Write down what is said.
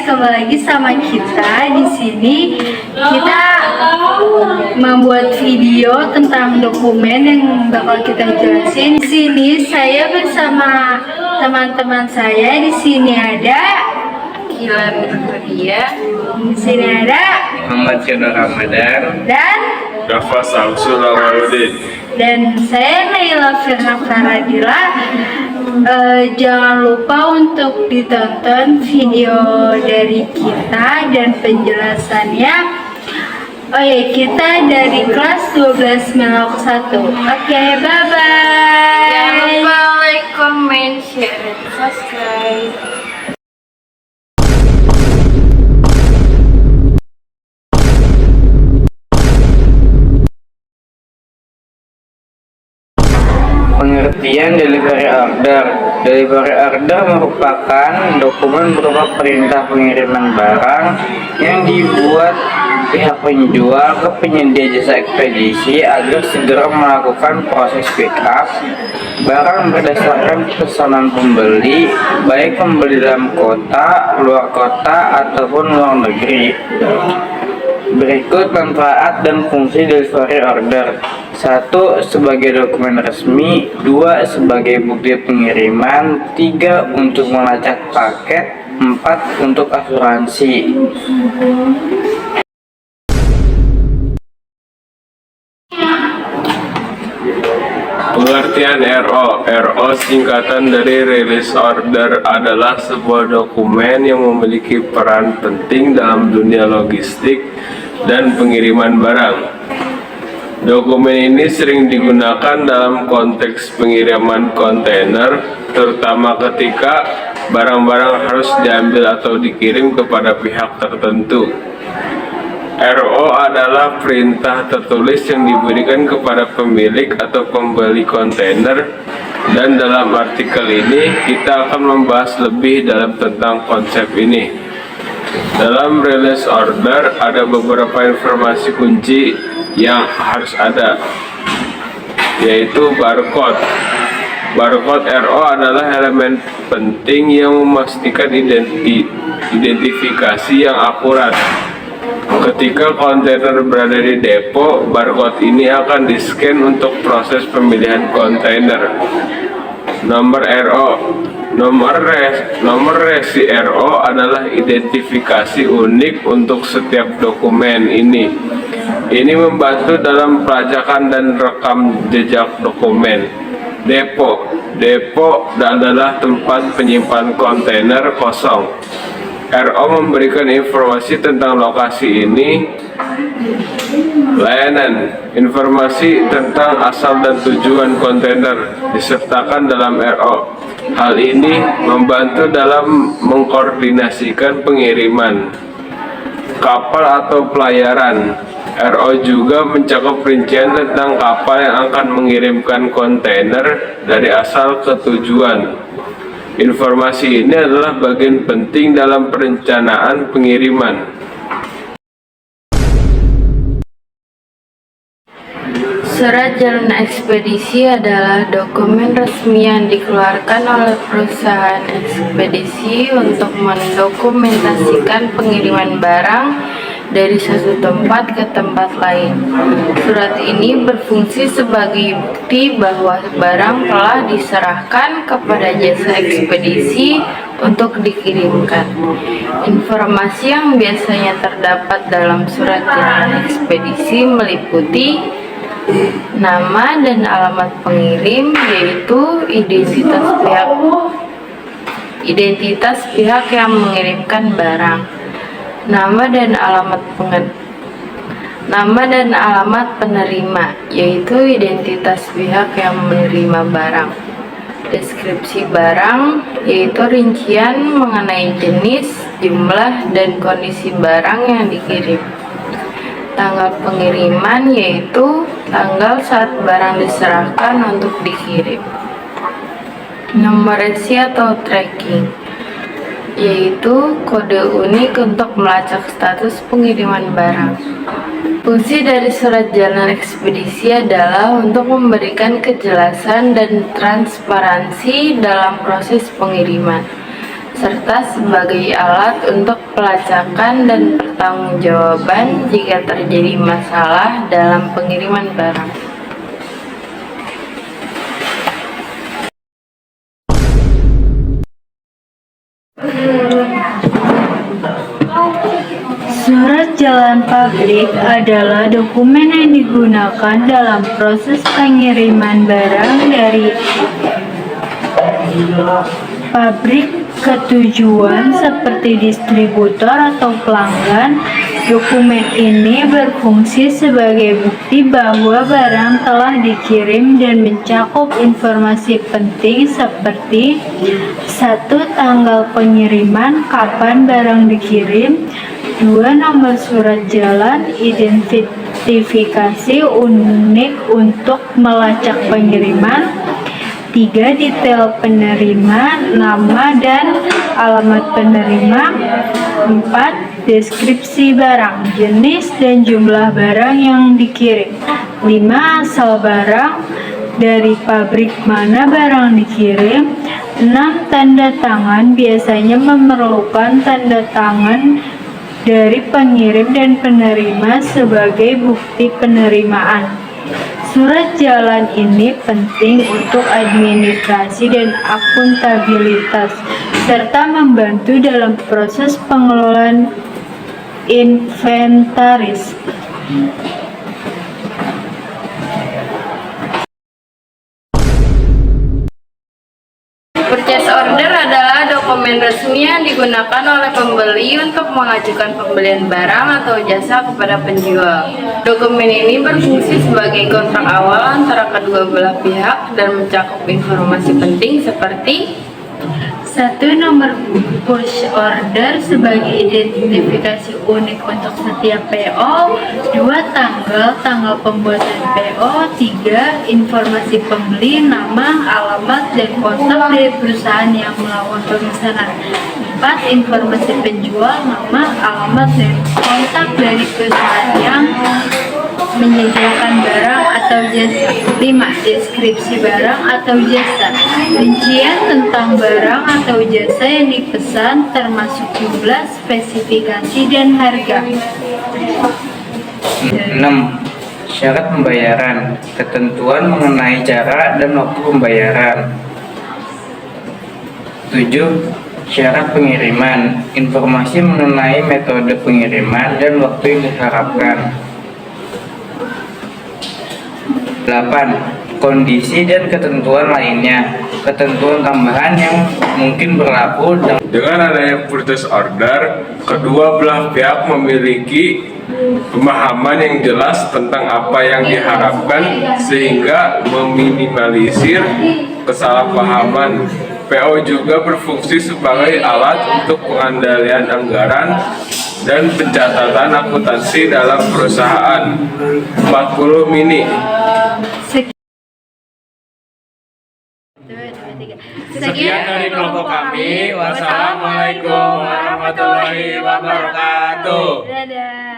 kembali lagi sama kita. Di sini kita membuat video tentang dokumen yang bakal kita jelasin. Di sini saya bersama teman-teman saya. Di sini ada Gilan Dia. Di sini ada Muhammad Chandra Ramadan dan Rafa Samsul Awaludin. dan saya Naila Firna Faradila. Jangan lupa untuk ditonton video dari kita dan penjelasannya. Oh ya, kita dari kelas 12 Melok 1. Oke, bye bye. Jangan lupa like, comment, share, dan subscribe. Pengertian delivery order. Delivery order merupakan dokumen berupa perintah pengiriman barang yang dibuat pihak penjual ke penyedia jasa ekspedisi agar segera melakukan proses pick up barang berdasarkan pesanan pembeli, baik pembeli dalam kota, luar kota, ataupun luar negeri. Berikut manfaat dan fungsi delivery order. 1. Sebagai dokumen resmi. 2. Sebagai bukti pengiriman. 3. Untuk melacak paket. 4. Untuk asuransi. Pengertian RO. RO singkatan dari Release Order adalah sebuah dokumen yang memiliki peran penting dalam dunia logistik dan pengiriman barang. Dokumen ini sering digunakan dalam konteks pengiriman kontainer, terutama ketika barang-barang harus diambil atau dikirim kepada pihak tertentu. RO adalah perintah tertulis yang diberikan kepada pemilik atau pembeli kontainer, dan dalam artikel ini kita akan membahas lebih dalam tentang konsep ini. Dalam release order ada beberapa informasi kunci yang harus ada, yaitu barcode. Barcode RO adalah elemen penting yang memastikan identifikasi yang akurat. Ketika kontainer berada di depo, barcode ini akan di-scan untuk proses pemilihan kontainer. Nomor RO. Nomor resi RO adalah identifikasi unik untuk setiap dokumen ini. Ini membantu dalam pelacakan dan rekam jejak dokumen. Depo adalah tempat penyimpan kontainer kosong. RO memberikan informasi tentang lokasi ini. Layanan. Informasi tentang asal dan tujuan kontainer disertakan dalam RO. Hal ini membantu dalam mengkoordinasikan pengiriman. Kapal atau pelayaran. RO juga mencakup rincian tentang kapal yang akan mengirimkan kontainer dari asal ke tujuan. Informasi ini adalah bagian penting dalam perencanaan pengiriman. Surat Jalan Ekspedisi adalah dokumen resmi yang dikeluarkan oleh perusahaan ekspedisi untuk mendokumentasikan pengiriman barang dari satu tempat ke tempat lain. Surat ini berfungsi sebagai bukti bahwa barang telah diserahkan kepada jasa ekspedisi untuk dikirimkan. Informasi yang biasanya terdapat dalam surat jalan ekspedisi meliputi nama dan alamat pengirim, yaitu identitas pihak yang mengirimkan barang. Nama dan alamat penerima, yaitu identitas pihak yang menerima barang. Deskripsi barang, yaitu rincian mengenai jenis, jumlah, dan kondisi barang yang dikirim. Tanggal pengiriman, yaitu tanggal saat barang diserahkan untuk dikirim. Nomor resi atau tracking, yaitu kode unik untuk melacak status pengiriman barang. Fungsi dari surat jalan ekspedisi adalah untuk memberikan kejelasan dan transparansi dalam proses pengiriman. serta sebagai alat untuk pelacakan dan pertanggungjawaban jika terjadi masalah dalam pengiriman barang. Surat jalan pabrik adalah dokumen yang digunakan dalam proses pengiriman barang dari pabrik ke tujuan seperti distributor atau pelanggan. Dokumen ini berfungsi sebagai bukti bahwa barang telah dikirim dan mencakup informasi penting seperti 1. Tanggal pengiriman, kapan barang dikirim. 2. Nomor surat jalan, identifikasi unik untuk melacak pengiriman. 3. Detail penerima, nama dan alamat penerima. 4. Deskripsi barang, jenis dan jumlah barang yang dikirim. 5. Asal barang, dari pabrik mana barang dikirim. 6. Tanda tangan, biasanya memerlukan tanda tangan dari pengirim dan penerima sebagai bukti penerimaan. Surat jalan ini penting untuk administrasi dan akuntabilitas, serta membantu dalam proses pengelolaan inventaris. Purchase order adalah dokumen resmi yang digunakan oleh pembeli untuk mengajukan pembelian barang atau jasa kepada penjual. Dokumen ini berfungsi sebagai kontrak awal antara kedua belah pihak dan mencakup informasi penting seperti 1. Nomor push order sebagai identifikasi unik untuk setiap PO. 2. Tanggal pembuatan PO. 3. Informasi pembeli, nama, alamat, dan kontak dari perusahaan yang melakukan pemesanan. 4. Informasi penjual, nama, alamat, dan kontak dari perusahaan yang menyediakan barang atau jasa. 5. Deskripsi barang atau jasa, rincian tentang barang atau jasa yang dipesan termasuk jumlah, spesifikasi, dan harga. 6. Syarat pembayaran, ketentuan mengenai cara dan waktu pembayaran. 7. Syarat pengiriman, informasi mengenai metode pengiriman dan waktu yang diharapkan. 8. Kondisi dan ketentuan lainnya, ketentuan tambahan yang mungkin berlaku Dengan adanya purchase order, kedua belah pihak memiliki pemahaman yang jelas tentang apa yang diharapkan sehingga meminimalisir kesalahpahaman. PO juga berfungsi sebagai alat untuk pengendalian anggaran dan pencatatan akuntansi dalam perusahaan. 40 mini. Sekian dari kelompok kami. Wassalamualaikum warahmatullahi wabarakatuh. Dadah.